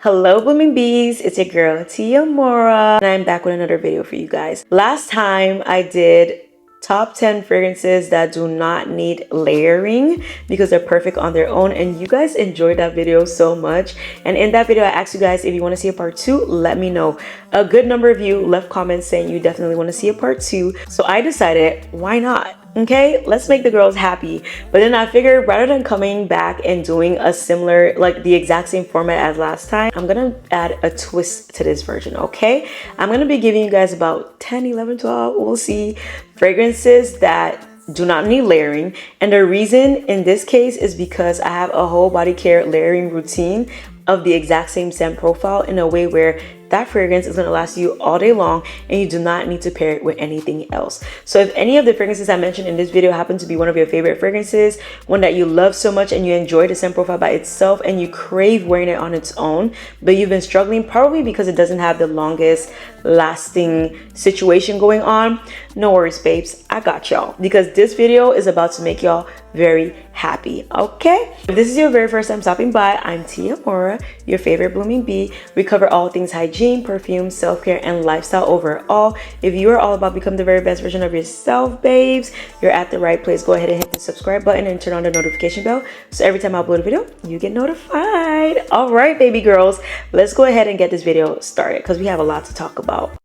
Hello blooming bees, it's your girl Tia Mora and I'm back with another video for you guys. Last time I did top 10 fragrances that do not need layering because they're perfect on their own, and you guys enjoyed that video so much. And in that video I asked you guys if you want to see a part 2, let me know. A good number of you left comments saying you definitely want to see a part 2, so I decided, why not? Okay, let's make the girls happy. But then I figured rather than coming back and doing a similar, like the exact same format as last time, I'm gonna add a twist to this version. Okay, I'm gonna be giving you guys about 10, 11, 12, we'll see, fragrances that do not need layering. And the reason in this case is because I have a whole body care layering routine of the exact same scent profile in a way where that fragrance is going to last you all day long and you do not need to pair it with anything else. So if any of the fragrances I mentioned in this video happen to be one of your favorite fragrances, one that you love so much and you enjoy the scent profile by itself and you crave wearing it on its own, but you've been struggling probably because it doesn't have the longest lasting situation going on, no worries babes, I got y'all, because this video is about to make y'all very happy. Okay, if this is your very first time stopping by, I'm Tia Mora, your favorite blooming bee. We cover all things hygiene, perfume, self-care, and lifestyle overall. If you are all about becoming the very best version of yourself, babes, you're at the right place. Go ahead and hit the subscribe button and turn on the notification bell so every time I upload a video, you get notified. All right, baby girls, let's go ahead and get this video started because we have a lot to talk about.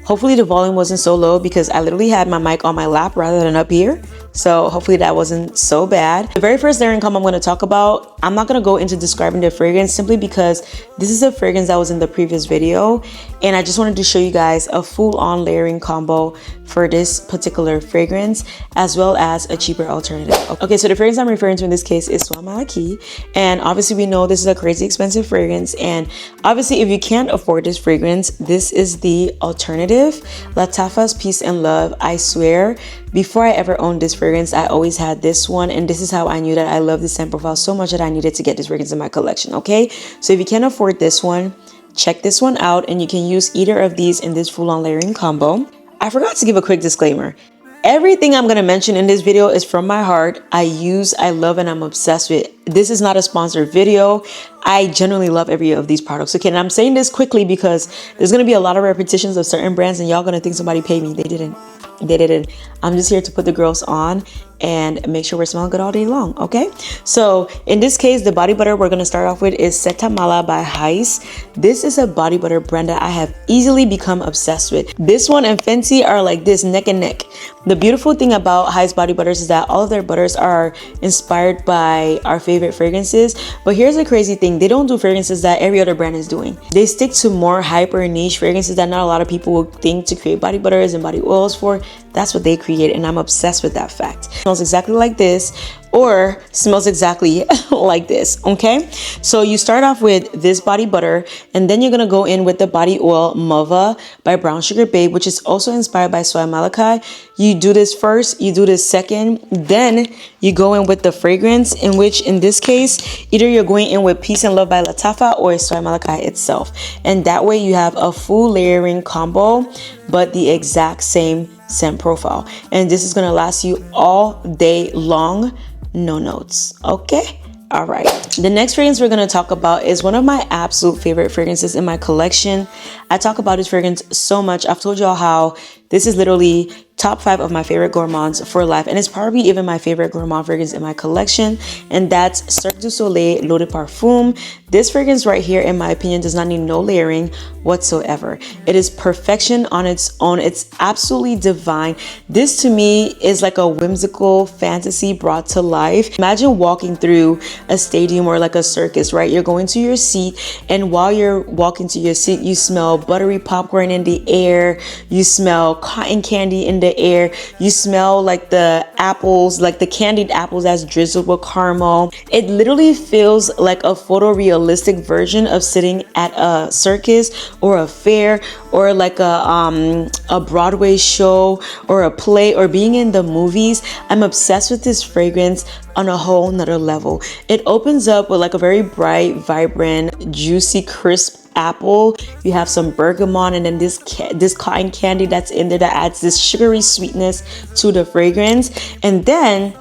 Hopefully the volume wasn't so low because I literally had my mic on my lap rather than up here. So hopefully that wasn't so bad. The very first layering combo I'm going to talk about, I'm not going to go into describing the fragrance simply because this is a fragrance that was in the previous video. And I just wanted to show you guys a full-on layering combo for this particular fragrance, as well as a cheaper alternative. Okay, so the fragrance I'm referring to in this case is Swamaki. And obviously we know this is a crazy expensive fragrance. And obviously if you can't afford this fragrance, this is the alternative. Lattafa's Peace and Love. I swear, before I ever owned this fragrance, I always had this one, and this is how I knew that I love this scent profile so much that I needed to get this fragrance in my collection. Okay, so if you can't afford this one, check this one out, and you can use either of these in this full-on layering combo. I forgot to give a quick disclaimer. Everything I'm going to mention in this video is from my heart. I use, I love, and I'm obsessed with. This is not a sponsored video. I genuinely love every of these products. Okay, and I'm saying this quickly because there's going to be a lot of repetitions of certain brands and y'all going to think somebody paid me. They didn't. They didn't. I'm just here to put the girls on and make sure we're smelling good all day long. Okay, so in this case, the body butter we're going to start off with is Setamala by Heiss. This is a body butter brand that I have easily become obsessed with. This one and Fenty are like this, neck and neck. The beautiful thing about Heiss body butters is that all of their butters are inspired by our favorite fragrances. But here's the crazy thing, they don't do fragrances that every other brand is doing. They stick to more hyper niche fragrances that not a lot of people would think to create body butters and body oils for. That's what they create, and I'm obsessed with that fact. It smells exactly like this, or smells exactly like this. Okay, so you start off with this body butter, and then you're gonna go in with the body oil Mova by Brown Sugar Babe, which is also inspired by Soy Malachi. You do this first, you do this second, then you go in with the fragrance, in which in this case either you're going in with Peace and Love by Lattafa or Soy Malachi itself, and that way you have a full layering combo but the exact same scent profile, and this is gonna last you all day long, no notes. Okay, all right, the next fragrance we're going to talk about is one of my absolute favorite fragrances in my collection. I talk about this fragrance so much. I've told y'all how this is literally top 5 of my favorite gourmands for life, and it's probably even my favorite gourmand fragrance in my collection, and that's Cirque du Soleil L'Eau de Parfum. This fragrance right here, in my opinion, does not need no layering whatsoever. It is perfection on its own. It's absolutely divine. This to me is like a whimsical fantasy brought to life. Imagine walking through a stadium or like a circus, right? You're going to your seat, and while you're walking to your seat, you smell buttery popcorn in the air, you smell cotton candy in the air, you smell like the apples, like the candied apples that's drizzled with caramel. It literally feels like a photorealistic version of sitting at a circus or a fair or like a Broadway show or a play or being in the movies. I'm obsessed with this fragrance on a whole nother level. It opens up with like a very bright, vibrant, juicy, crisp apple, you have some bergamot, and then this cotton candy that's in there that adds this sugary sweetness to the fragrance. And then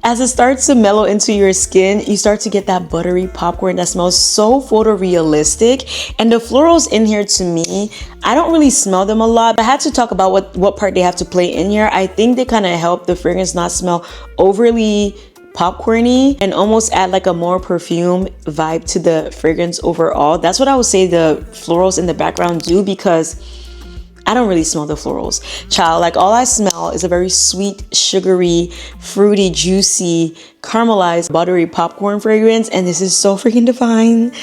as it starts to mellow into your skin, you start to get that buttery popcorn that smells so photorealistic. And the florals in here, to me, I don't really smell them a lot, but I had to talk about what part they have to play in here. I think they kind of help the fragrance not smell overly popcorny and almost add like a more perfume vibe to the fragrance overall. That's what I would say the florals in the background do, because I don't really smell the florals, child. Like, all I smell is a very sweet, sugary, fruity, juicy, caramelized, buttery popcorn fragrance. And this is so freaking divine.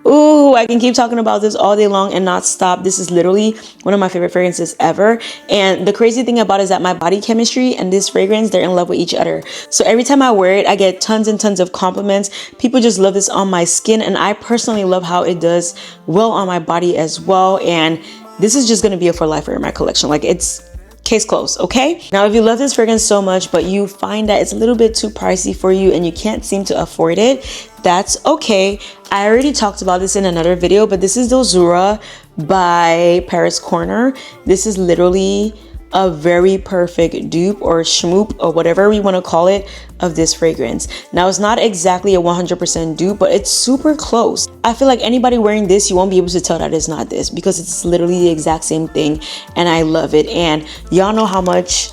Ooh, I can keep talking about this all day long and not stop. This is literally one of my favorite fragrances ever. And the crazy thing about it is that my body chemistry and this fragrance, they're in love with each other. So every time I wear it, I get tons and tons of compliments. People just love this on my skin. And I personally love how it does well on my body as well. And this is just going to be a for lifer in my collection. Like, it's case closed, okay? Now, if you love this fragrance so much, but you find that it's a little bit too pricey for you and you can't seem to afford it, that's okay. I already talked about this in another video, but this is Dosura by Paris Corner. This is literally a very perfect dupe or schmoop or whatever we want to call it of this fragrance. Now, it's not exactly a 100% dupe, but it's super close. I feel like anybody wearing this, you won't be able to tell that it's not this, because it's literally the exact same thing, and I love it. And y'all know how much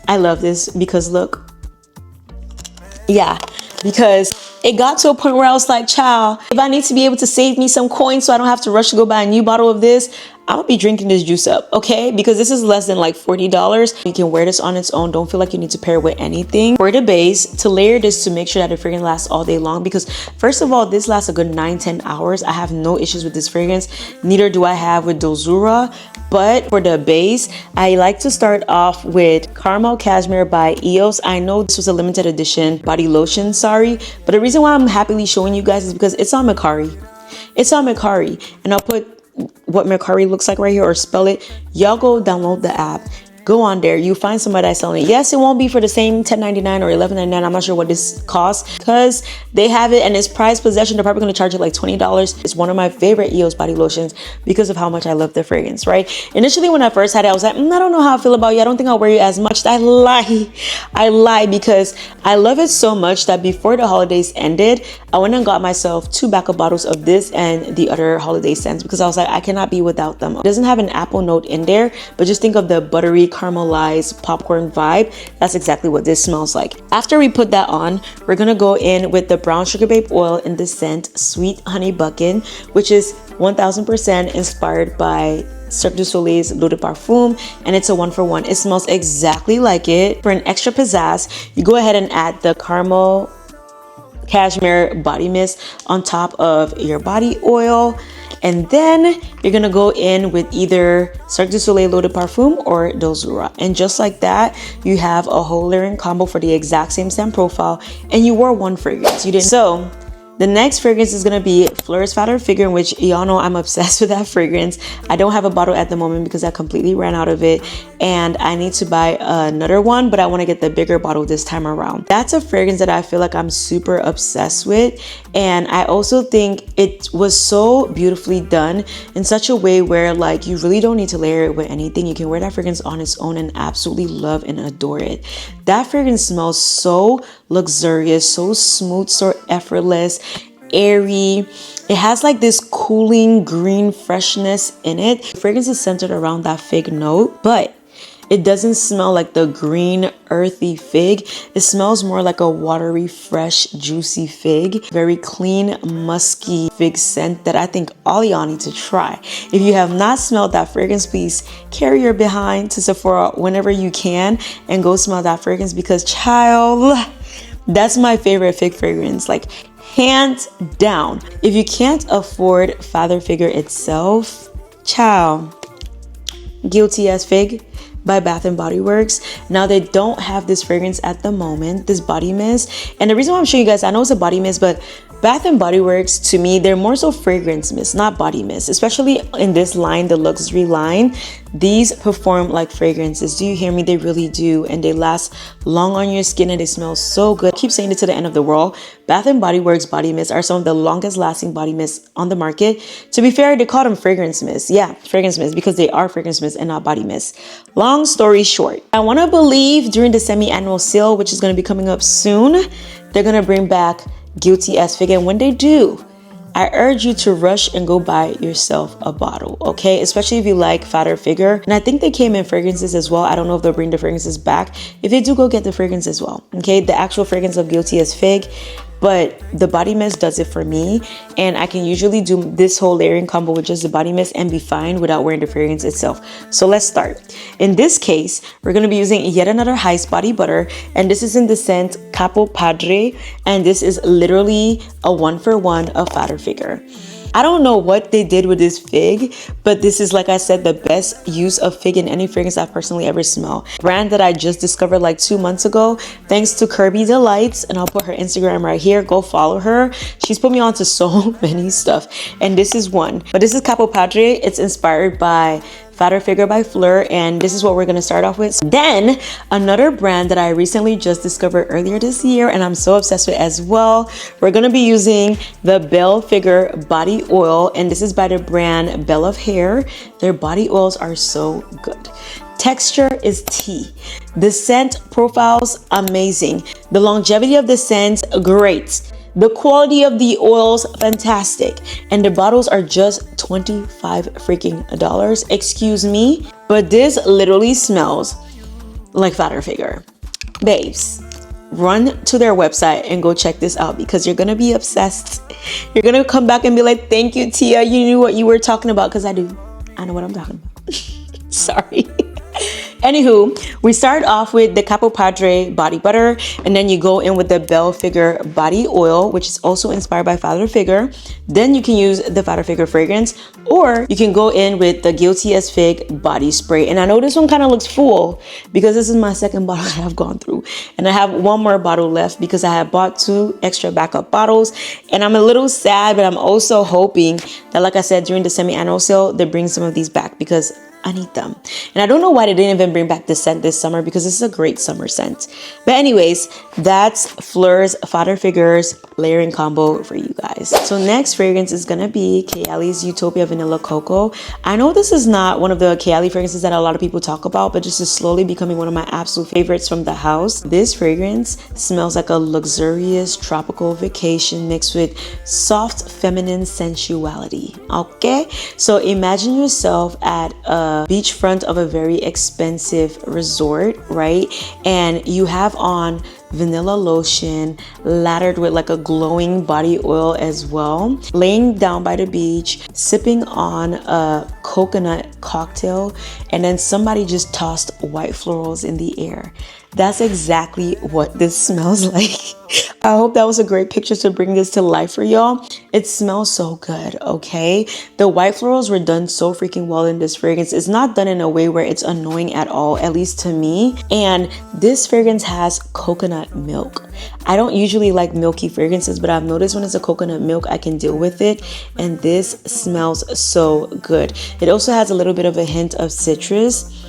I love this, because look, yeah, because it got to a point where I was like, child, if I need to be able to save me some coins so I don't have to rush to go buy a new bottle of this, I'm gonna be drinking this juice up, okay? Because this is less than like $40. You can wear this on its own. Don't feel like you need to pair it with anything. For the base, to layer this to make sure that the fragrance lasts all day long, because first of all, this lasts a good 9-10 hours. I have no issues with this fragrance. Neither do I have with Dosura. But for the base, I like to start off with Caramel Cashmere by EOS. I know this was a limited edition body lotion, sorry. But the reason why I'm happily showing you guys is because it's on Mercari. It's on Mercari. And I'll put what Mercari looks like right here, or spell it. Y'all go download the app. Go on there. You find somebody that's selling it. Yes, it won't be for the same $10.99 or $11.99. I'm not sure what this costs, because they have it and it's prized possession. They're probably going to charge it like $20. It's one of my favorite EOS body lotions because of how much I love the fragrance, right? Initially, when I first had it, I was like, I don't know how I feel about you. I don't think I'll wear you as much. I lie because I love it so much that before the holidays ended, I went and got myself 2 backup bottles of this and the other holiday scents, because I was like, I cannot be without them. It doesn't have an apple note in there, but just think of the buttery caramelized popcorn vibe. That's exactly what this smells like. After we put that on, we're gonna go in with the brown sugar babe oil in the scent Sweet Honey Buckin, which is 1000% inspired by Cirque du Soleil's L'Eau de Parfum, and it's a 1-for-1. It smells exactly like it. For an extra pizzazz, you go ahead and add the Caramel Cashmere body mist on top of your body oil. And then you're gonna go in with either Cirque du Soleil L'Eau de Parfum or Dosura. And just like that, you have a whole layering combo for the exact same scent profile, and you wore one fragrance. You didn't. So the next fragrance is going to be Florist Fatter Figure, in which y'all know I'm obsessed with that fragrance. I don't have a bottle at the moment because I completely ran out of it, and I need to buy another one, but I want to get the bigger bottle this time around. That's a fragrance that I feel like I'm super obsessed with, and I also think it was so beautifully done in such a way where like you really don't need to layer it with anything. You can wear that fragrance on its own and absolutely love and adore it. That fragrance smells so luxurious, so smooth, so effortless, airy. It has like this cooling green freshness in it. The fragrance is centered around that fig note, but it doesn't smell like the green earthy fig. It smells more like a watery, fresh, juicy fig. Very clean, musky fig scent that I think all y'all need to try. If you have not smelled that fragrance, please carry your behind to Sephora whenever you can and go smell that fragrance, because child, that's my favorite fig fragrance, like hands down. If you can't afford Father Figure itself, child, Guilty as Fig by Bath and Body Works. Now they don't have this fragrance at the moment, this body mist. And the reason why I'm showing you guys, I know it's a body mist, but Bath and Body Works, to me, they're more so fragrance mist, not body mist. Especially in this line, the luxury line, these perform like fragrances. Do you hear me? They really do. And they last long on your skin and they smell so good. I keep saying it to the end of the world. Bath and Body Works body mists are some of the longest lasting body mists on the market. To be fair, they call them fragrance mists. Yeah, fragrance mists, because they are fragrance mists and not body mists. Long story short, I want to believe during the semi-annual sale, which is going to be coming up soon, they're going to bring back Guilty as Fig. And when they do, I urge you to rush and go buy yourself a bottle, okay? Especially if you like fatter figure. And I think they came in fragrances as well. I don't know if they'll bring the fragrances back. If they do, go get the fragrance as well, okay? The actual fragrance of Guilty as Fig. But the body mist does it for me. And I can usually do this whole layering combo with just the body mist and be fine without wearing the fragrance itself. So let's start. In this case, we're going to be using yet another Heist body butter. And this is in the scent Capo Padre. And this is literally a 1-for-1 of fatter figure. I don't know what they did with this fig, but this is, like I said, the best use of fig in any fragrance I've personally ever smelled. Brand that I just discovered like 2 months ago, thanks to Kirby Delights, and I'll put her Instagram right here. Go follow her. She's put me onto so many stuff, and this is one. But this is Capo Padre. It's inspired by Fatter Figure by Fleur, and this is what we're going to start off with. Then another brand that I recently just discovered earlier this year and I'm so obsessed with as well, we're going to be using the Belle Figure body oil, and this is by the brand Belle of Hair. Their body oils are so good. Texture is tea. The scent profiles amazing. The longevity of the scent, great. The quality of the oils, fantastic. And the bottles are just $25 freaking dollars. Excuse me, but this literally smells like fatter figure. Babes, run to their website and go check this out because you're gonna be obsessed. You're gonna come back and be like, thank you, Tia. You knew what you were talking about, because I do. I know what I'm talking about. Sorry. Anywho, we start off with the Capo Padre body butter, and then you go in with the Belle Figure body oil, which is also inspired by Fatter Figure. Then you can use the Fatter Figure fragrance, or you can go in with the Guilty as Fig body spray. And I know this one kind of looks full because this is my second bottle that I've gone through, and I have one more bottle left because I have bought 2 extra backup bottles. And I'm a little sad, but I'm also hoping that, like I said, during the semi-annual sale, they bring some of these back because I need them. And I don't know why they didn't even bring back this scent this summer, because this is a great summer scent. But anyways, that's Fleur's Fatter Figures layering combo for you guys. So next fragrance is gonna be Kayali's Utopia Vanilla Cocoa. I know this is not one of the Kayali fragrances that a lot of people talk about, but this is slowly becoming one of my absolute favorites from the house. This fragrance smells like a luxurious tropical vacation mixed with soft feminine sensuality. Okay, so imagine yourself at a beachfront of a very expensive resort, right? And you have on vanilla lotion laddered with like a glowing body oil as well, laying down by the beach, sipping on a coconut cocktail, and then somebody just tossed white florals in the air. That's exactly what this smells like. I hope that was a great picture to bring this to life for y'all. It smells so good, okay? The white florals were done so freaking well in this fragrance. It's not done in a way where it's annoying at all, at least to me. And this fragrance has coconut milk. I don't usually like milky fragrances, but I've noticed when it's a coconut milk, I can deal with it. And this smells so good. It also has a little bit of a hint of citrus.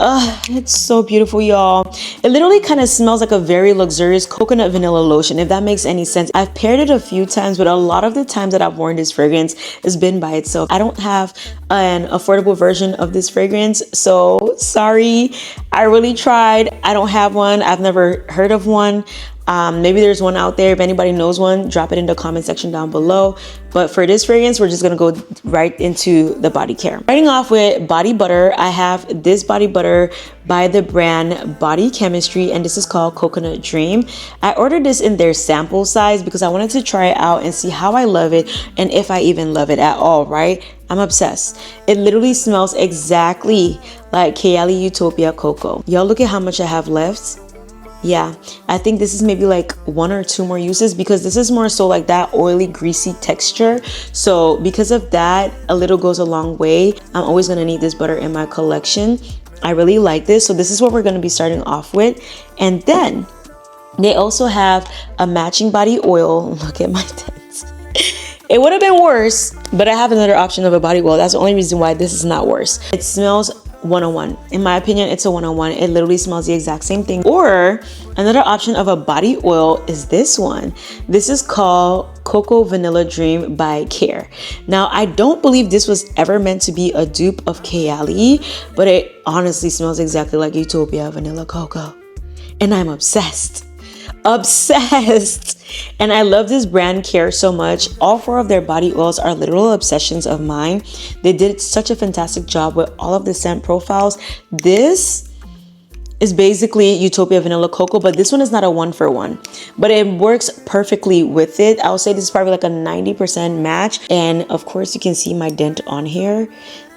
It's so beautiful, y'all. It literally kind of smells like a very luxurious coconut vanilla lotion, if that makes any sense. I've paired it a few times, but a lot of the times that I've worn this fragrance has been by itself. I don't have an affordable version of this fragrance, so sorry. I really tried. I don't have one. I've never heard of one. Maybe there's one out there. If anybody knows one, drop it in the comment section down below. But for this fragrance, we're just gonna go right into the body care. Starting off with body butter, I have this body butter by the brand Body Chemistry, and this is called Coconut Dream. I ordered this in their sample size because I wanted to try it out and see how I love it and if I even love it at all, right? I'm obsessed. It literally smells exactly like Kayali Utopia Cocoa. Y'all look at how much I have left. Yeah, I think this is maybe like 1 or 2 more uses because this is more so like that oily, greasy texture. So because of that, a little goes a long way. I'm always gonna need this butter in my collection. I really like this. So this is what we're gonna be starting off with. And then They also have a matching body oil. Look at my dents. It would have been worse, but I have another option of a body oil. That's the only reason why this is not worse. It smells 101. In my opinion, it's a 101. It literally smells the exact same thing. Or another option of a body oil is this one. This is called Cocoa Vanilla Dream by Care. Now, I don't believe this was ever meant to be a dupe of Kayali, but it honestly smells exactly like Utopia Vanilla Cocoa. And I'm obsessed. Obsessed. And I love this brand Care so much. All 4 of their body oils are literal obsessions of mine. They did such a fantastic job with all of the scent profiles. This is basically Utopia Vanilla Cocoa, but this one is not a 1-for-1, but it works perfectly with it. I would say this is probably like a 90% match. And of course you can see my dent on here,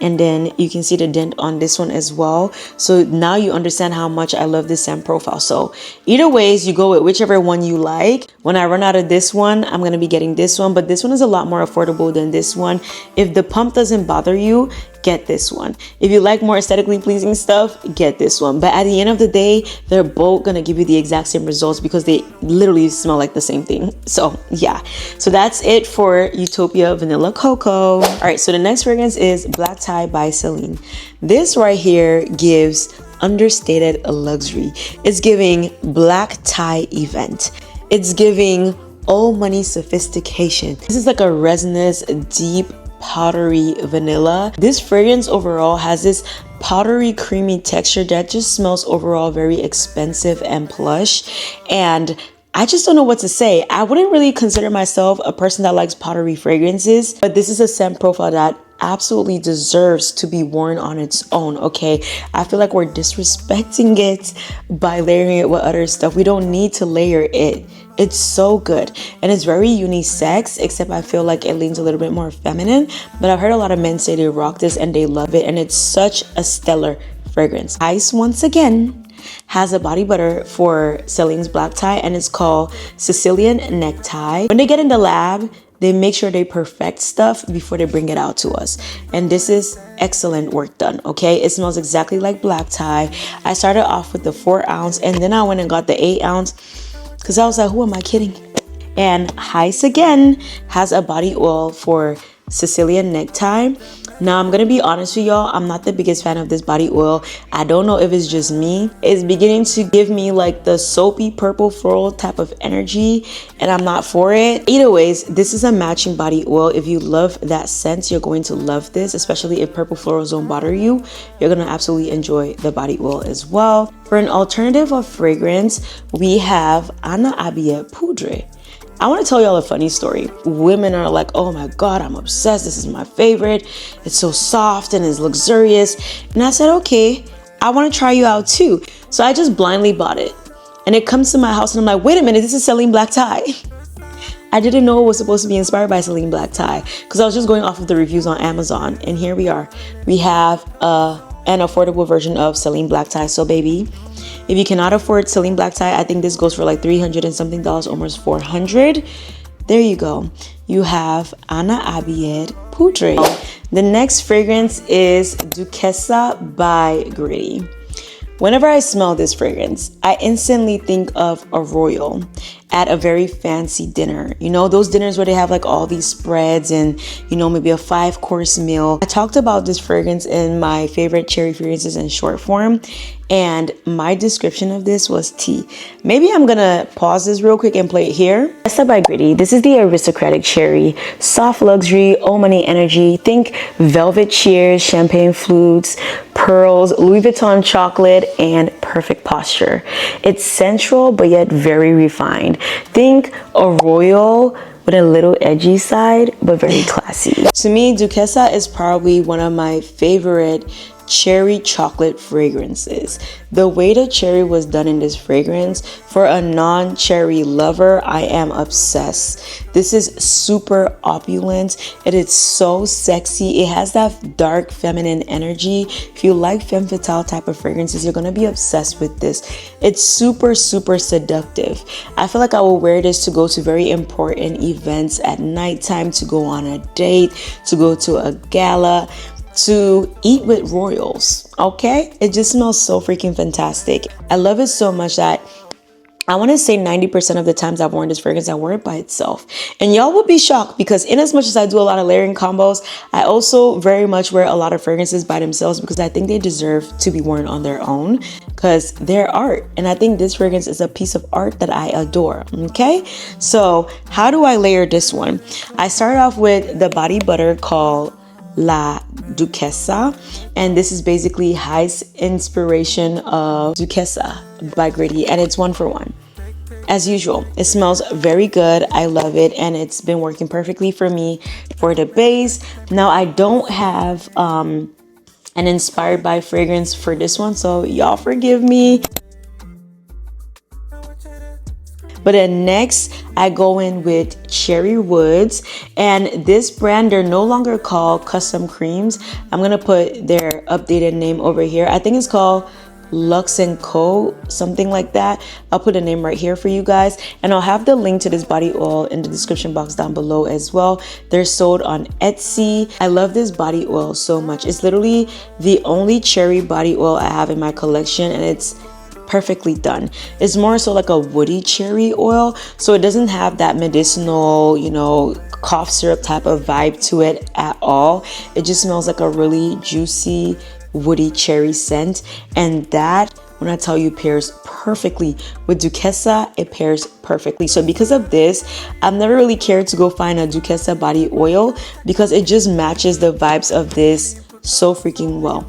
and then you can see the dent on this one as well. So now you understand how much I love this scent profile. So either ways, you go with whichever one you like. When I run out of this one, I'm going to be getting this one, but this one is a lot more affordable than this one. If the pump doesn't bother you, get this one. If you like more aesthetically pleasing stuff, get this one. But at the end of the day, they're both gonna give you the exact same results because they literally smell like the same thing. So yeah, so that's it for Utopia Vanilla Cocoa. All right, so the next fragrance is Black Tie by Seline. This right here gives understated luxury. It's giving black tie event. It's giving old money sophistication. This is like a resinous, deep, powdery vanilla. This fragrance overall has this powdery creamy texture that just smells overall very expensive and plush, and I just don't know what to say. I wouldn't really consider myself a person that likes powdery fragrances, but this is a scent profile that absolutely deserves to be worn on its own. Okay, I feel like we're disrespecting it by layering it with other stuff. We don't need to layer it. It's so good, and it's very unisex, except I feel like it leans a little bit more feminine. But I've heard a lot of men say they rock this and they love it, and it's such a stellar fragrance. Ice, once again, has a body butter for Seline's Black Tie, and it's called Sicilian Necktie. When they get in the lab, they make sure they perfect stuff before they bring it out to us, and this is excellent work done. Okay, it smells exactly like Black Tie. I started off with the 4 ounce, and then I went and got the 8 ounce because I was like, who am I kidding? And Heiss again has a body oil for Sicilian Necktie. Now, I'm gonna be honest with y'all, I'm not the biggest fan of this body oil. I don't know if it's just me. It's beginning to give me like the soapy purple floral type of energy, and I'm not for it. Either ways, this is a matching body oil. If you love that scent, you're going to love this, especially if purple florals don't bother you. You're gonna absolutely enjoy the body oil as well. For an alternative of fragrance, we have Anna Abiyet Poudre. I want to tell y'all a funny story. Women are like, oh my God, I'm obsessed. This is my favorite. It's so soft and it's luxurious. And I said, okay, I want to try you out too. So I just blindly bought it. And it comes to my house and I'm like, wait a minute, this is Seline Black Tie. I didn't know it was supposed to be inspired by Seline Black Tie because I was just going off of the reviews on Amazon. And here we are. We have an affordable version of Seline Black Tie. So baby, if you cannot afford Seline Black Tie, I think this goes for like $300 and something, almost $400. There you go. You have Anna Abiyet Poudre. The next fragrance is Duchessa by Gritti. Whenever I smell this fragrance, I instantly think of a royal at a very fancy dinner. You know, those dinners where they have like all these spreads and, you know, maybe a 5-course meal. I talked about this fragrance in my favorite cherry fragrances in short form, and my description of this was tea. Maybe I'm gonna pause this real quick and play it here. Duchessa by Gritti. This is the aristocratic cherry. Soft luxury, old money energy. Think velvet shears, champagne flutes, pearls, Louis Vuitton chocolate, and perfect posture. It's sensual, but yet very refined. Think a royal with a little edgy side, but very classy. To me, Duchessa is probably one of my favorite cherry chocolate fragrances. The way the cherry was done in this fragrance, for a non-cherry lover, I am obsessed. This is super opulent. It is so sexy. It has that dark feminine energy. If you like femme fatale type of fragrances, you're gonna be obsessed with this. It's super seductive. I feel like I will wear this to go to very important events at nighttime, to go on a date, to go to a gala, to eat with royals. Okay, it just smells so freaking fantastic. I love it so much that I want to say 90% of the times I've worn this fragrance, I wear it by itself. And y'all will be shocked because in as much as I do a lot of layering combos, I also very much wear a lot of fragrances by themselves because I think they deserve to be worn on their own because they're art. And I think this fragrance is a piece of art that I adore, okay? So how do I layer this one? I started off with the body butter called La Duchessa, and this is basically High's inspiration of Duchessa by Gritti, and it's 1 for 1. As usual, it smells very good. I love it, and it's been working perfectly for me for the base. Now I don't have an inspired by fragrance for this one, so y'all forgive me. But then next, I go in with Cherry Woods, and this brand, they're no longer called Custom Creams. I'm gonna put their updated name over here. I think it's called Luxe & Co, something like that. I'll put a name right here for you guys, and I'll have the link to this body oil in the description box down below as well. They're sold on Etsy. I love this body oil so much. It's literally the only cherry body oil I have in my collection, and it's perfectly done. It's more so like a woody cherry oil, so it doesn't have that medicinal, you know, cough syrup type of vibe to it at all. It just smells like a really juicy woody cherry scent, and that, when I tell you, pairs perfectly with Duchessa. It pairs perfectly. So because of this, I've never really cared to go find a Duchessa body oil because it just matches the vibes of this so freaking well.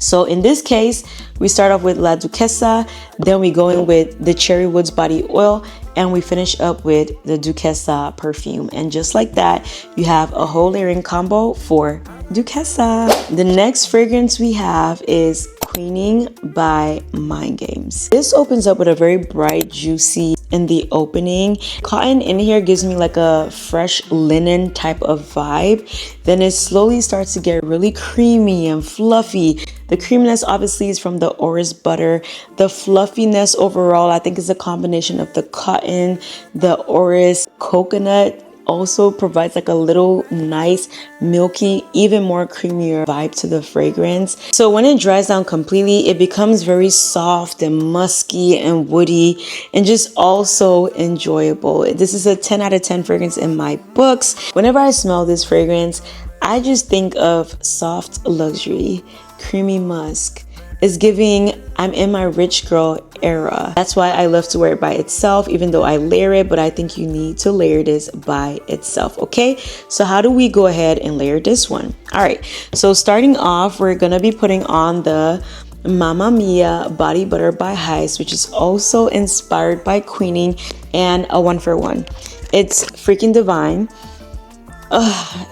So in this case, we start off with La Duchessa, then we go in with the Cherry Woods body oil, and we finish up with the Duchessa perfume. And just like that, you have a whole layering combo for Duchessa. The next fragrance we have is Queening by Mind Games. This opens up with a very bright, juicy in the opening. Cotton in here gives me like a fresh linen type of vibe. Then it slowly starts to get really creamy and fluffy. The creaminess obviously is from the orris butter. The fluffiness overall, I think, is a combination of the cotton, the orris, coconut. Also provides like a little nice milky, even more creamier vibe to the fragrance. So when it dries down completely, it becomes very soft and musky and woody and just also enjoyable. This is a 10 out of 10 fragrance in my books. Whenever I smell this fragrance, I just think of soft luxury, creamy musk. It's giving I'm in my rich girl era. That's why I love to wear it by itself, even though I layer it, but I think you need to layer this by itself, okay? So how do we go ahead and layer this one? All right, so starting off, we're gonna be putting on the Mamma Mia Body Butter by Heist, which is also inspired by Queening and a 1 for 1. It's freaking divine.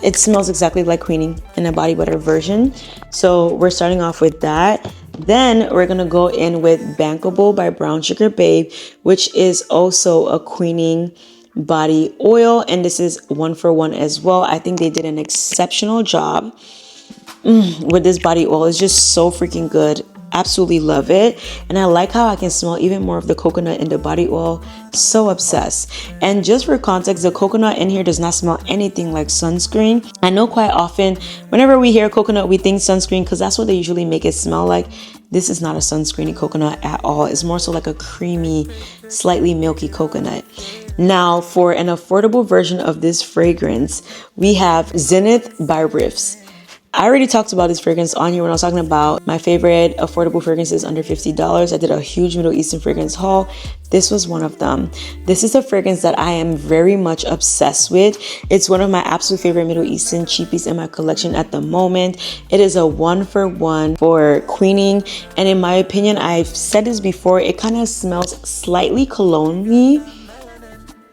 It smells exactly like Queening in a body butter version. So we're starting off with that. Then we're gonna go in with Bankable by Brown Sugar Babe, which is also a Queening body oil, and this is 1 for 1 as well. I think they did an exceptional job with this body oil. It's just so freaking good. Absolutely love it. And I like how I can smell even more of the coconut in the body oil. So obsessed. And just for context, the coconut in here does not smell anything like sunscreen. I know quite often whenever we hear coconut, we think sunscreen because that's what they usually make it smell like. This is not a sunscreeny coconut at all. It's more so like a creamy, slightly milky coconut. Now for an affordable version of this fragrance, we have Zenith by Riffs. I already talked about this fragrance on here when I was talking about my favorite affordable fragrances under $50. I did a huge Middle Eastern fragrance haul. This was one of them. This is a fragrance that I am very much obsessed with. It's one of my absolute favorite Middle Eastern cheapies in my collection at the moment. It is a 1 for 1 for Queening. And in my opinion, I've said this before, it kind of smells slightly cologne-y.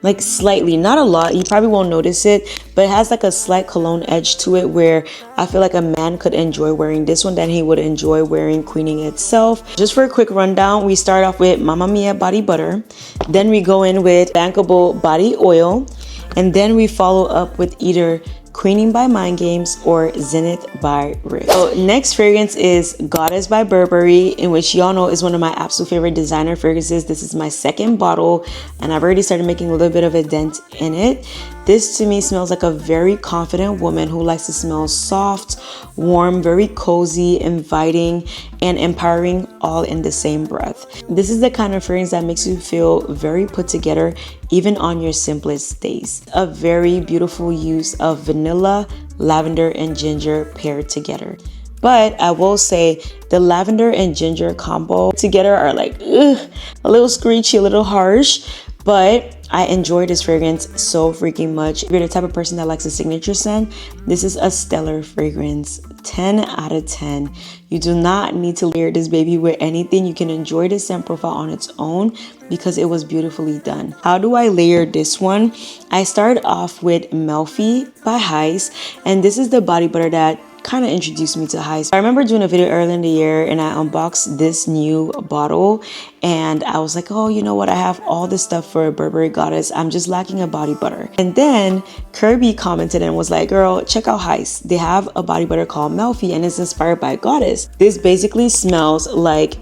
Like slightly, not a lot, you probably won't notice it, but it has like a slight cologne edge to it where I feel like a man could enjoy wearing this one than he would enjoy wearing Queening itself. Just for a quick rundown, we start off with Mamma Mia Body Butter, then we go in with Bankable Body Oil, and then we follow up with either Queening by Mind Games, or Zenith by Rift. So next fragrance is Goddess by Burberry, in which y'all know is one of my absolute favorite designer fragrances. This is my second bottle and I've already started making a little bit of a dent in it. This to me smells like a very confident woman who likes to smell soft, warm, very cozy, inviting, and empowering all in the same breath. This is the kind of fragrance that makes you feel very put together even on your simplest days. A very beautiful use of vanilla, lavender, and ginger paired together. But I will say the lavender and ginger combo together are like a little screechy, a little harsh. But I enjoy this fragrance so freaking much. If you're the type of person that likes a signature scent, this is a stellar fragrance. 10 out of 10. You do not need to layer this baby with anything. You can enjoy the scent profile on its own because it was beautifully done. How do I layer this one? I started off with Melfi by Heiss, and this is the body butter that kind of introduced me to Heiss. I remember doing a video earlier in the year and I unboxed this new bottle and I was like, oh, you know what? I have all this stuff for Burberry Goddess. I'm just lacking a body butter. And then Kirby commented and was like, girl, check out Heiss. They have a body butter called Melfi and it's inspired by Goddess. This basically smells like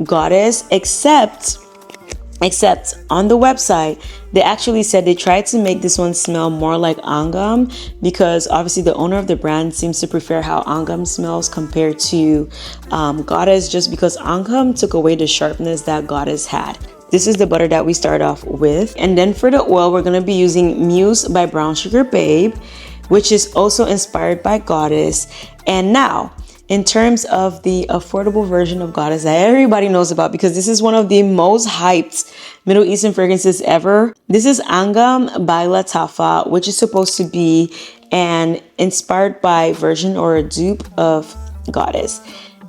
Goddess, except on the website, they actually said they tried to make this one smell more like Angam because obviously the owner of the brand seems to prefer how Angam smells compared to Goddess, just because Angam took away the sharpness that Goddess had. This is the butter that we start off with. And then for the oil, we're going to be using Muse by Brown Sugar Babe, which is also inspired by Goddess. And now, in terms of the affordable version of Goddess that everybody knows about, because this is one of the most hyped Middle Eastern fragrances ever. This is Angam by Latafa, which is supposed to be an inspired by version or a dupe of Goddess.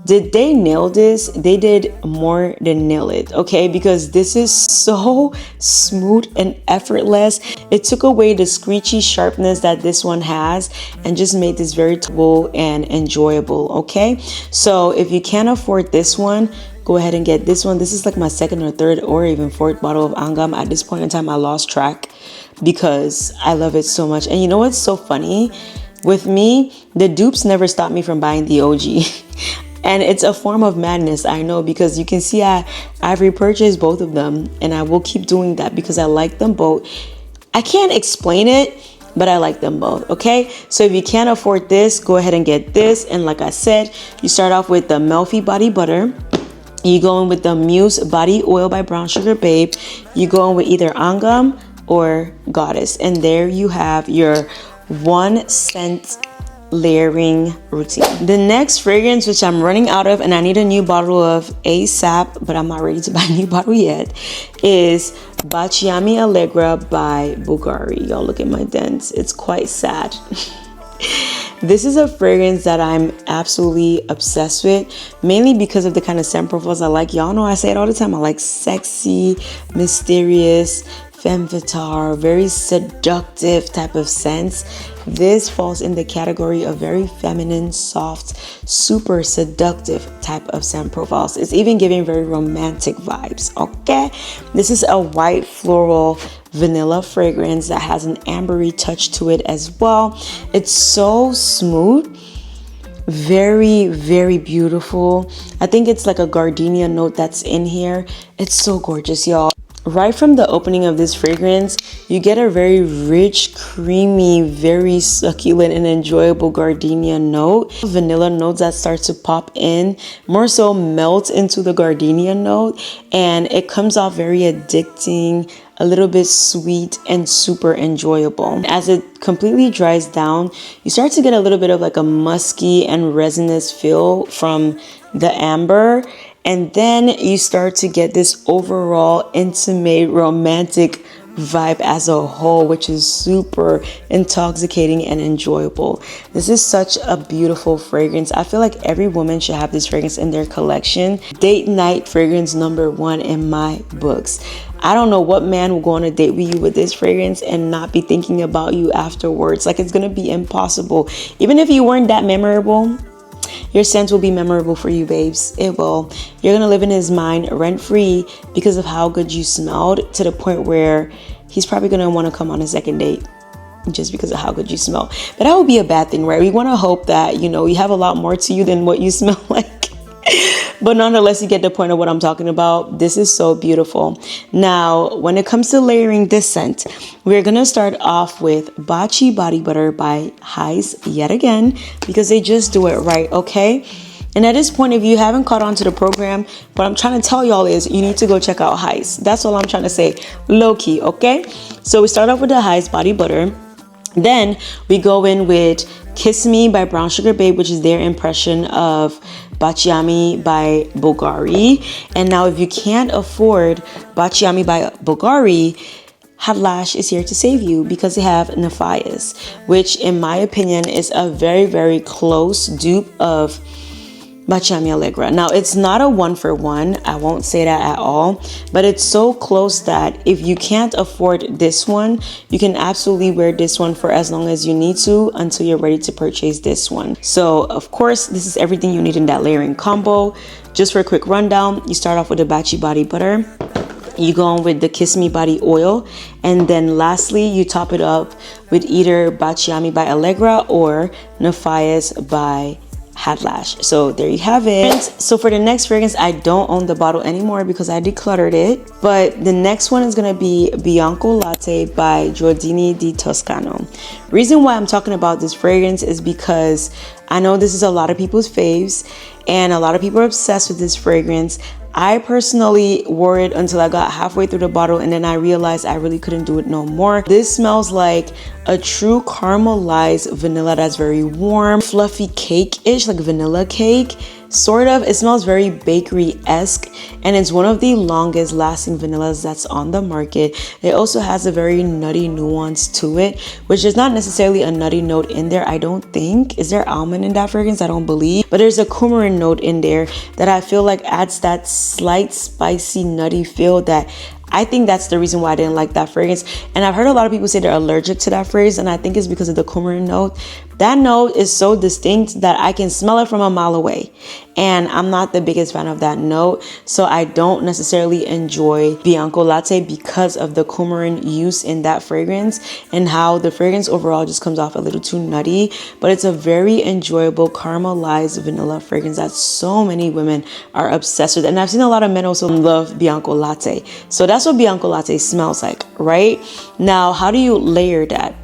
Did they nail this? They did more than nail it, okay? Because this is so smooth and effortless. It took away the screechy sharpness that this one has and just made this very touchable and enjoyable, okay? So if you can't afford this one, go ahead and get this one. This is like my second or third or even fourth bottle of Angam. At this point in time, I lost track because I love it so much. And you know what's so funny? With me, the dupes never stop me from buying the OG. And it's a form of madness, I know, because you can see I've repurchased both of them and I will keep doing that because I like them both. I can't explain it, but I like them both, okay? So if you can't afford this, go ahead and get this. And like I said, you start off with the Melfi body butter. You go in with the Muse body oil by Brown Sugar Babe. You go in with either Angam or Goddess. And there you have your 1 scent layering routine. The next fragrance, which I'm running out of and I need a new bottle of ASAP, but I'm not ready to buy a new bottle yet, is Baciami Allegra by Bulgari. Y'all look at my dents. It's quite sad. This is a fragrance that I'm absolutely obsessed with, mainly because of the kind of scent profiles I like. Y'all know I say it all the time. I like sexy, mysterious, femme fatale, very seductive type of scents. This falls in the category of very feminine, soft, super seductive type of scent profiles. It's even giving very romantic vibes, okay? This is a white floral vanilla fragrance that has an ambery touch to it as well. It's so smooth, very, very beautiful. I think it's like a gardenia note that's in here. It's so gorgeous, y'all. Right from the opening of this fragrance, you get a very rich, creamy, very succulent and enjoyable gardenia note. Vanilla notes that start to pop in, more so melt into the gardenia note, and it comes off very addicting, a little bit sweet and super enjoyable. As it completely dries down, you start to get a little bit of like a musky and resinous feel from the amber. And then you start to get this overall intimate, romantic vibe as a whole, which is super intoxicating and enjoyable. This is such a beautiful fragrance. I feel like every woman should have this fragrance in their collection. Date night fragrance #1 in my books. I don't know what man will go on a date with you with this fragrance and not be thinking about you afterwards. Like, it's gonna be impossible. Even if you weren't that memorable, your scent will be memorable for you, babes. It will. You're gonna live in his mind rent-free because of how good you smelled, to the point where he's probably gonna want to come on a second date. just because of how good you smell. But that would be a bad thing, right? We want to hope that, you know, you have a lot more to you than what you smell like. But nonetheless, you get the point of what I'm talking about. This is so beautiful. Now, when it comes to layering this scent, we're going to start off with Baci Body Butter by Heiss yet again, because they just do it right, okay? And at this point, if you haven't caught on to the program, what I'm trying to tell y'all is you need to go check out Heiss. That's all I'm trying to say, low-key, okay? So we start off with the Heiss Body Butter. Then we go in with Kiss Me by Brown Sugar Babe, which is their impression of Baciami by Bulgari. And now if you can't afford Baciami by Bulgari, Hot Lash is here to save you, because they have Nefias, which in my opinion is a very, very close dupe of Baciami Allegra. Now, it's not a 1-for-1. I won't say that at all, but it's so close that if you can't afford this one, you can absolutely wear this one for as long as you need to until you're ready to purchase this one. So, of course, this is everything you need in that layering combo. Just for a quick rundown, you start off with the Baci Body Butter. You go on with the Kiss Me Body Oil, and then lastly, you top it up with either Baciami by Allegra or Nefias by Hot Lash. So there you have it. So for the next fragrance, I don't own the bottle anymore because I decluttered it, but the next one is going to be Bianco Latte by Giordini di Toscano. Reason why I'm talking about this fragrance is because I know this is a lot of people's faves and a lot of people are obsessed with this fragrance. I personally wore it until I got halfway through the bottle, and then I realized I really couldn't do it no more. This smells like a true caramelized vanilla that's very warm, fluffy cake-ish, like vanilla cake, sort of. It smells very bakery-esque, and it's one of the longest lasting vanillas that's on the market. It also has a very nutty nuance to it, which is not necessarily a nutty note in there, I don't think. Is there almond in that fragrance? I don't believe. But there's a coumarin note in there that I feel like adds that slight spicy nutty feel that I think that's the reason why I didn't like that fragrance. And I've heard a lot of people say they're allergic to that fragrance, and I think it's because of the coumarin note. That note is so distinct that I can smell it from a mile away. And I'm not the biggest fan of that note. So I don't necessarily enjoy Bianco Latte because of the coumarin use in that fragrance and how the fragrance overall just comes off a little too nutty. But it's a very enjoyable caramelized vanilla fragrance that so many women are obsessed with. And I've seen a lot of men also love Bianco Latte. So that's what Bianco Latte smells like, right? Now, how do you layer that?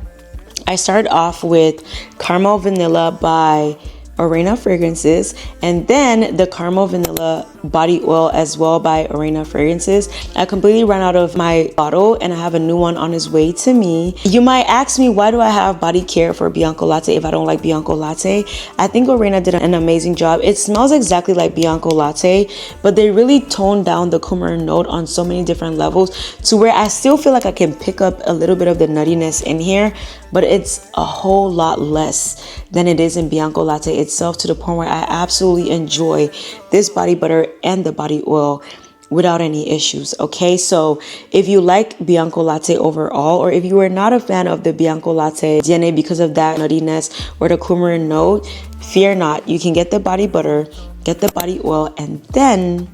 I started off with Caramel Vanilla by Arena Fragrances, and then the Caramel Vanilla Body Oil as well by Arena Fragrances. I completely ran out of my bottle and I have a new one on its way to me. You might ask me, why do I have body care for Bianco Latte if I don't like Bianco Latte? I think Arena did an amazing job. It smells exactly like Bianco Latte, but they really toned down the coumarin note on so many different levels to where I still feel like I can pick up a little bit of the nuttiness in here, but it's a whole lot less than it is in Bianco Latte itself, to the point where I absolutely enjoy this body butter and the body oil without any issues. Okay, so if you like Bianco Latte overall, or if you are not a fan of the Bianco Latte DNA because of that nuttiness or the coumarin note, fear not. You can get the body butter, get the body oil, and then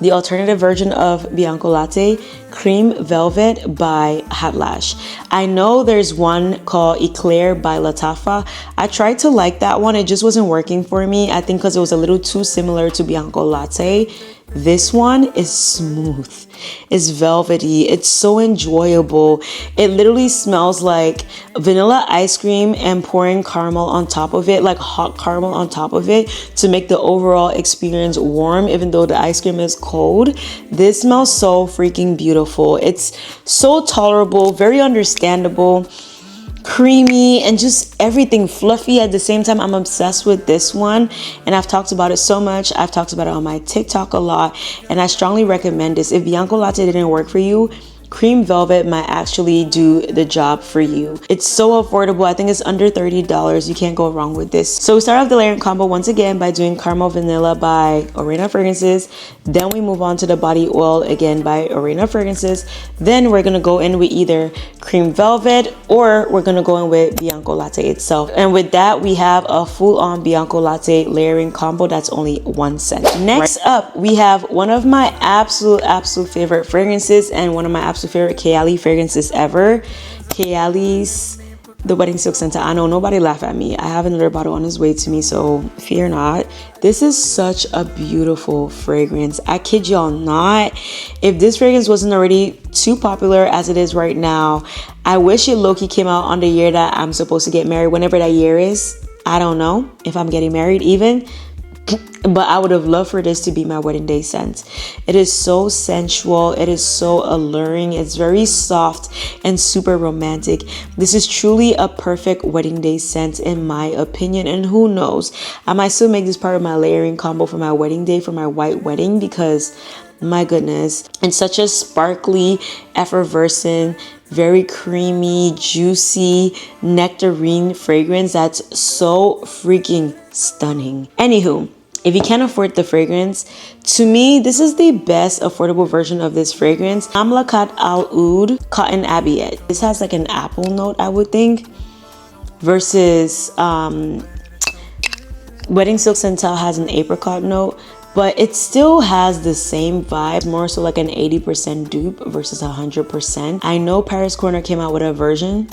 the alternative version of Bianco Latte, Cream Velvet by Hot Lash. I know there's one called Eclair by Latafa. I tried to like that one. It just wasn't working for me. I think because it was a little too similar to Bianco Latte. This one is smooth. It's velvety. It's so enjoyable. It literally smells like vanilla ice cream and pouring caramel on top of it, like hot caramel on top of it, to make the overall experience warm, even though the ice cream is cold. This smells so freaking beautiful. It's so tolerable, very understandable, creamy, and just everything fluffy at the same time. I'm obsessed with this one, and I've talked about it so much. I've talked about it on my TikTok a lot, and I strongly recommend this. If Bianco Latte didn't work for you, Cream Velvet might actually do the job for you. It's so affordable. I think it's under $30. You can't go wrong with this. So we start off the layering combo once again by doing Caramel Vanilla by Arena Fragrances. Then we move on to the body oil again by Arena Fragrances. Then we're gonna go in with either Cream Velvet or we're gonna go in with Bianco Latte itself. And with that, we have a full-on Bianco Latte layering combo that's only 1 cent. Next up, we have one of my absolute favorite fragrances and one of my absolute favorite Kayali fragrances ever. Kayali's the Wedding Silk Santal. I know nobody laugh at me. I have another bottle on its way to me, so fear not. This is such a beautiful fragrance. I kid y'all not. If this fragrance wasn't already too popular as it is right now, I wish it low-key came out on the year that I'm supposed to get married, whenever that year is. I don't know if I'm getting married even. But I would have loved for this to be my wedding day scent. It is so sensual. It is so alluring. It's very soft and super romantic. This is truly a perfect wedding day scent in my opinion. And who knows, I might still make this part of my layering combo for my wedding day, for my white wedding, because my goodness, it's such a sparkly, effervescent, very creamy, juicy, nectarine fragrance that's so freaking stunning. Anywho, if you can't afford the fragrance, to me, this is the best affordable version of this fragrance. Mamlakat Al Oud Cotton Abiyet. This has like an apple note, I would think, versus Wedding Silk Santal has an apricot note, but it still has the same vibe, more so like an 80% dupe versus 100%. I know Paris Corner came out with a version.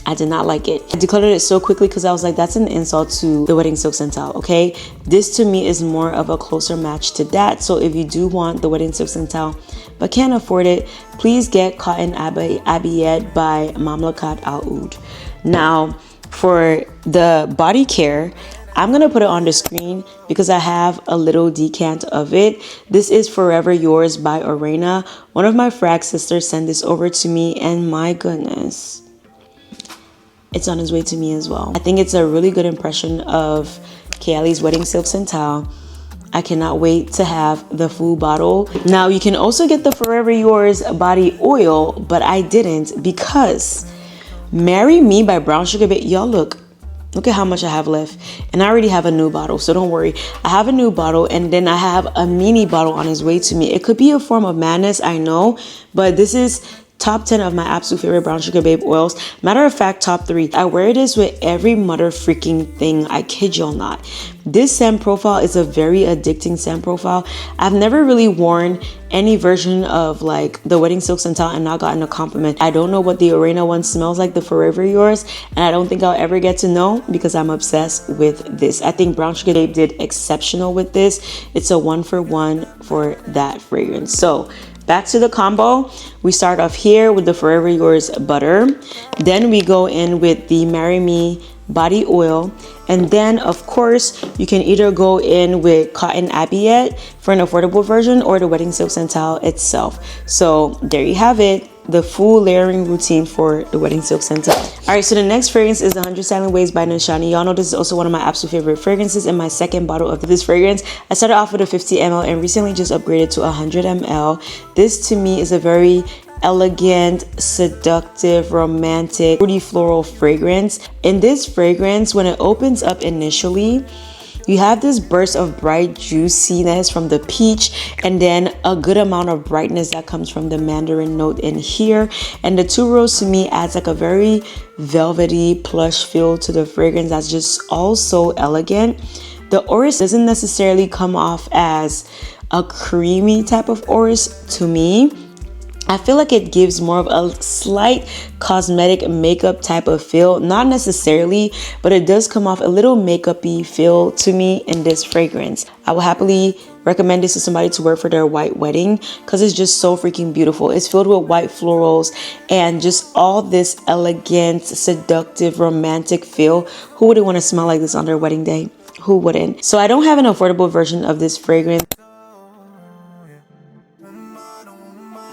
I did not like it. I decluttered it so quickly because I was like, that's an insult to the Wedding Silk Santal, okay? This to me is more of a closer match to that. So if you do want the Wedding Silk Santal but can't afford it, please get Cotton Abiyet by Mamlakat Al Oud. Now, for the body care, I'm gonna put it on the screen because I have a little decant of it. This is Forever Yours by Orena. One of my frag sisters sent this over to me, and my goodness, it's on its way to me as well. I think it's a really good impression of Kayali's Wedding Silk Santal. I cannot wait to have the full bottle. Now, you can also get the Forever Yours body oil, but I didn't because Marry Me by Brown Sugar Babe. Y'all look at how much I have left. And I already have a new bottle, so don't worry. I have a new bottle, and then I have a mini bottle on its way to me. It could be a form of madness, I know, but this is top 10 of my absolute favorite Brown Sugar Babe oils. Matter of fact, top 3. I wear this with every mother freaking thing. I kid y'all not. This scent profile is a very addicting scent profile. I've never really worn any version of like the Wedding Silk Santal and not gotten a compliment. I don't know what the Orena one smells like, the Forever Yours, and I don't think I'll ever get to know because I'm obsessed with this. I think Brown Sugar Babe did exceptional with this. It's a 1-for-1 for that fragrance. So back to the combo. We start off here with the Forever Yours butter. Then we go in with the Marry Me body oil. And then, of course, you can either go in with Cotton Abiyet for an affordable version or the Wedding Silk Santal itself. So there you have it, the full layering routine for the Wedding Silk Santal. All right, so the next fragrance is the 100 Silent Ways by Nishane. Y'all know this is also one of my absolute favorite fragrances and my second bottle of this fragrance. I started off with a 50 ml and recently just upgraded to 100 ml. This to me is a very elegant, seductive, romantic, fruity floral fragrance. In this fragrance, when it opens up initially, you have this burst of bright juiciness from the peach, and then a good amount of brightness that comes from the mandarin note in here. And the tuberose to me adds like a very velvety, plush feel to the fragrance that's just all so elegant. The orris doesn't necessarily come off as a creamy type of orris to me. I feel like it gives more of a slight cosmetic makeup type of feel. Not necessarily, but it does come off a little makeup-y feel to me in this fragrance. I will happily recommend this to somebody to wear for their white wedding because it's just so freaking beautiful. It's filled with white florals and just all this elegant, seductive, romantic feel. Who wouldn't want to smell like this on their wedding day? Who wouldn't? So I don't have an affordable version of this fragrance.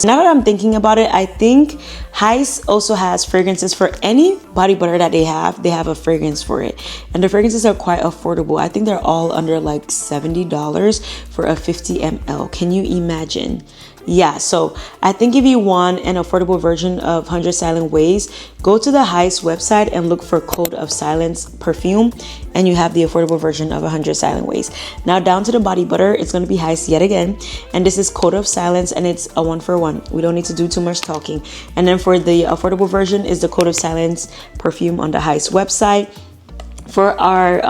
Now that I'm thinking about it, I think Heiss also has fragrances for any body butter that they have a fragrance for it. And the fragrances are quite affordable. I think they're all under like $70 for a 50 ml. Can you imagine? Yeah, so I think if you want an affordable version of 100 Silent Ways, go to the Heiss website and look for Code of Silence perfume, and you have the affordable version of 100 Silent Ways. Now down to the body butter, it's going to be Heiss yet again, and this is Code of Silence, and it's a 1-for-1. We don't need to do too much talking. And then for the affordable version is the Code of Silence perfume on the Heiss website. For our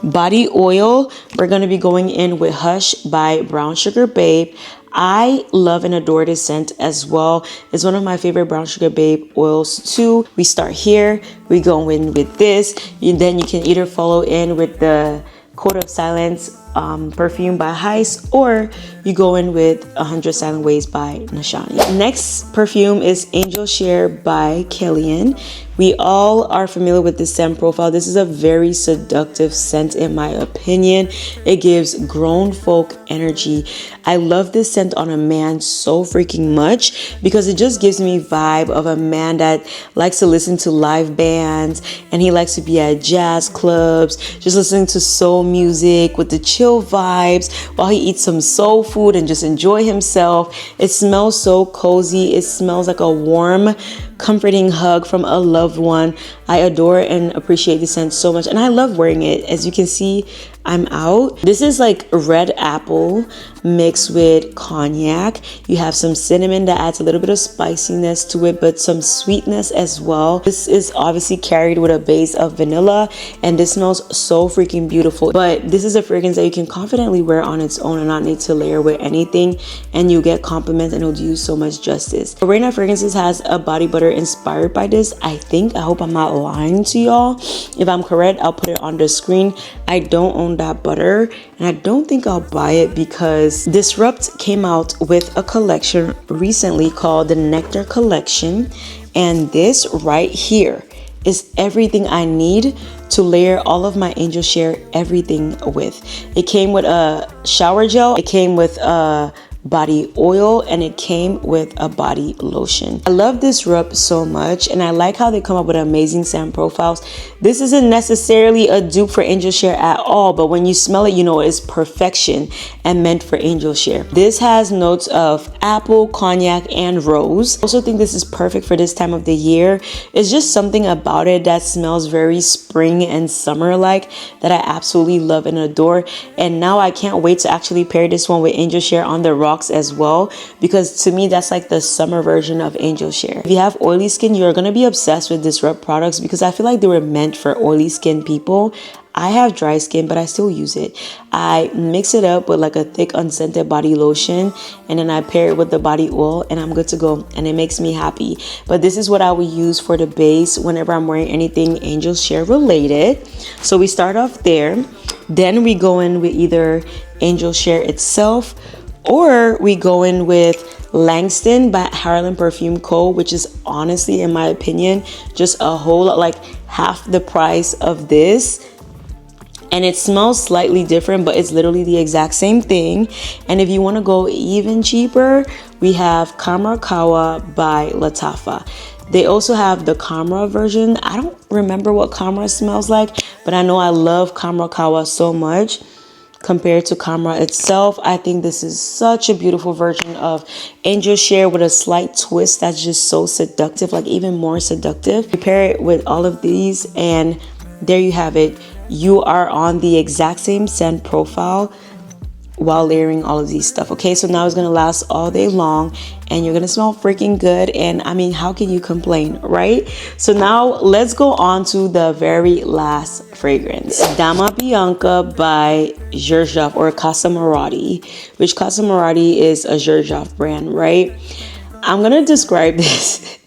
body oil, we're going to be going in with Hush by Brown Sugar Babe. I love and adore this scent as well. It's one of my favorite brown sugar babe oils too. We start here, we go in with this, and then you can either follow in with the Code of Silence perfume by Heist, or you go in with 100 Silent Ways by Nishane. Next perfume is Angels Share by Kilian. We all are familiar with this scent profile. This is a very seductive scent in my opinion. It gives grown folk energy. I love this scent on a man so freaking much because it just gives me vibe of a man that likes to listen to live bands, and he likes to be at jazz clubs, just listening to soul music with the chill vibes while he eats some soul food and just enjoy himself. It smells so cozy. It smells like a warm, comforting hug from a loved one. I adore and appreciate the scent so much, and I love wearing it. As you can see, I'm out. This is like red apple mixed with cognac. You have some cinnamon that adds a little bit of spiciness to it, but some sweetness as well. This is obviously carried with a base of vanilla, and this smells so freaking beautiful. But this is a fragrance that you can confidently wear on its own and not need to layer with anything, and you get compliments, and it'll do you so much justice. Arena Fragrances has a body butter inspired by this. I hope I'm not lying to y'all. If I'm correct, I'll put it on the screen. I don't own that butter, and I don't think I'll buy it because Disrupt came out with a collection recently called the Nectar Collection, and this right here is everything I need to layer all of my Angels Share everything with. It came with a shower gel, it came with a body oil, and it came with a body lotion. I love this rub so much, and I like how they come up with amazing scent profiles. This isn't necessarily a dupe for Angels Share at all, but when you smell it, you know it's perfection and meant for Angels Share. This has notes of apple, cognac, and rose. I also think this is perfect for this time of the year. It's just something about it that smells very spring and summer like that I absolutely love and adore. And now I can't wait to actually pair this one with Angels Share on the Rocks as well, because to me that's like the summer version of Angels Share. If you have oily skin, you're gonna be obsessed with Disrupt products because I feel like they were meant for oily skin people. I have dry skin, but I still use it. I mix it up with like a thick unscented body lotion, and then I pair it with the body oil, and I'm good to go, and it makes me happy. But this is what I would use for the base whenever I'm wearing anything Angels Share related. So we start off there, then we go in with either Angels Share itself, or we go in with Langston by Harlan Perfume Co., which is honestly, in my opinion, just a whole lot, like half the price of this. And it smells slightly different, but it's literally the exact same thing. And if you want to go even cheaper, we have Casamorati by Latafa. They also have the Camera version. I don't remember what Camera smells like, but I know I love Casamorati so much. Compared to Camera itself, I think this is such a beautiful version of Angels Share with a slight twist that's just so seductive, like even more seductive. You pair it with all of these, and there you have it. You are on the exact same scent profile while layering all of these stuff. Okay, so now it's gonna last all day long, and you're gonna smell freaking good, and I mean, how can you complain, right? So now let's go on to the very last fragrance, Dama Bianca by Xerjoff, or Casamorati, which Casamorati is a Xerjoff brand, right? I'm gonna describe this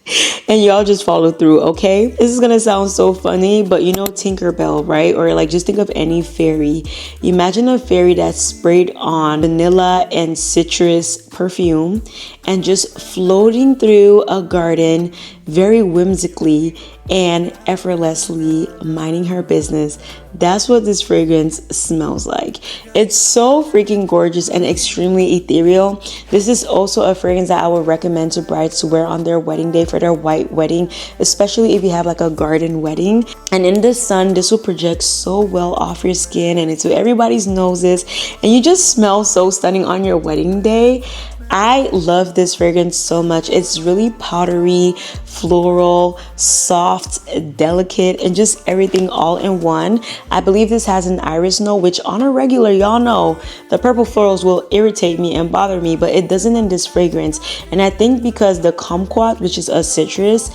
and y'all just follow through, okay? This is gonna sound so funny, but you know Tinkerbell, right? Or like just think of any fairy. Imagine a fairy that's sprayed on vanilla and citrus perfume and just floating through a garden very whimsically and effortlessly minding her business. That's what this fragrance smells like. It's so freaking gorgeous and extremely ethereal. This is also a fragrance that I would recommend to brides to wear on their wedding day for their white wedding, especially if you have like a garden wedding. And in the sun, this will project so well off your skin and into everybody's noses, and you just smell so stunning on your wedding day. I love this fragrance so much. It's really powdery, floral, soft, delicate, and just everything all in one. I believe this has an iris note, which on a regular, y'all know, the purple florals will irritate me and bother me, but it doesn't in this fragrance. And I think because the kumquat, which is a citrus,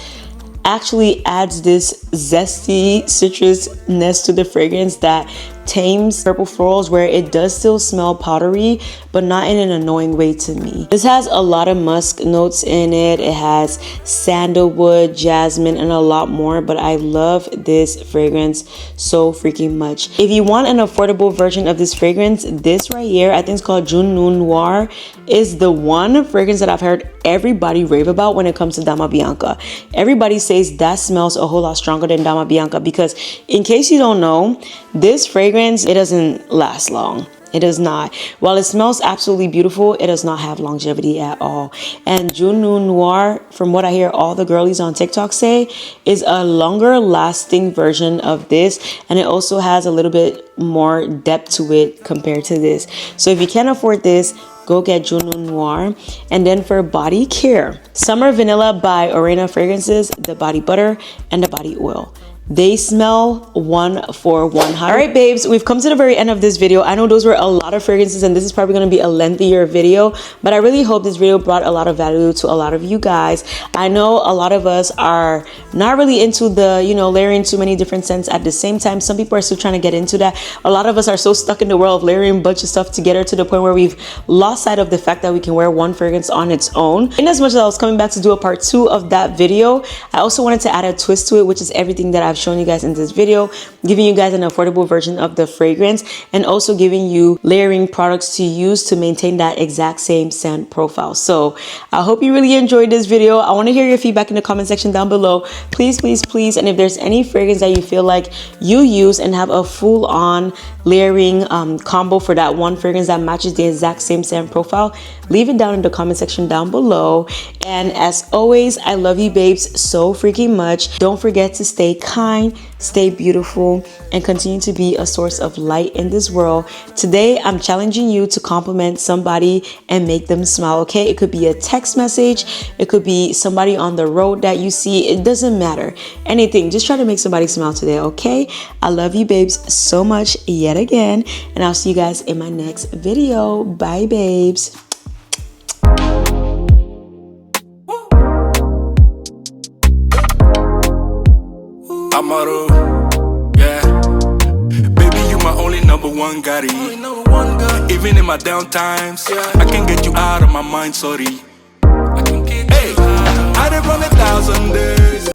actually adds this zesty citrusness to the fragrance that tames purple florals where it does still smell powdery, but not in an annoying way to me. This has a lot of musk notes in it. It has sandalwood, jasmine, and a lot more, but I love this fragrance so freaking much. If you want an affordable version of this fragrance, this right here, I think it's called June Noir, is the one fragrance that I've heard everybody rave about when it comes to Dama Bianca. Everybody says that smells a whole lot stronger than Dama Bianca, because in case you don't know, this fragrance, it doesn't last long. It does not. While it smells absolutely beautiful, it does not have longevity at all. And June Noir, from what I hear all the girlies on TikTok say, is a longer lasting version of this. And it also has a little bit more depth to it compared to this. So if you can't afford this, go get June Noir. And then for body care, Summer Vanilla by Orena Fragrances, the body butter and the body oil. They smell 1 for 100. All right, babes, we've come to the very end of this video. I know those were a lot of fragrances and this is probably going to be a lengthier video, but I really hope this video brought a lot of value to a lot of you guys. I know a lot of us are not really into the, you know, layering too many different scents at the same time. Some people are still trying to get into that. A lot of us are so stuck in the world of layering a bunch of stuff together to the point where we've lost sight of the fact that we can wear one fragrance on its own. In as much as I was coming back to do a part 2 of that video, I also wanted to add a twist to it, which is everything that I've shown you guys in this video, giving you guys an affordable version of the fragrance and also giving you layering products to use to maintain that exact same scent profile. So I hope you really enjoyed this video. I want to hear your feedback in the comment section down below. Please, please, please. And if there's any fragrance that you feel like you use and have a full-on layering combo for that one fragrance that matches the exact same scent profile, leave it down in the comment section down below. And as always, I love you babes so freaking much. Don't forget to stay kind, stay beautiful, and continue to be a source of light in this world. Today, I'm challenging you to compliment somebody and make them smile, okay? It could be a text message. It could be somebody on the road that you see. It doesn't matter. Anything. Just try to make somebody smile today, okay? I love you babes so much yet again, and I'll see you guys in my next video. Bye, babes. Yeah, baby, you my only number one Gotti. Even in my down times, I can't get you out of my mind, sorry. Hey, I done run 1,000 days.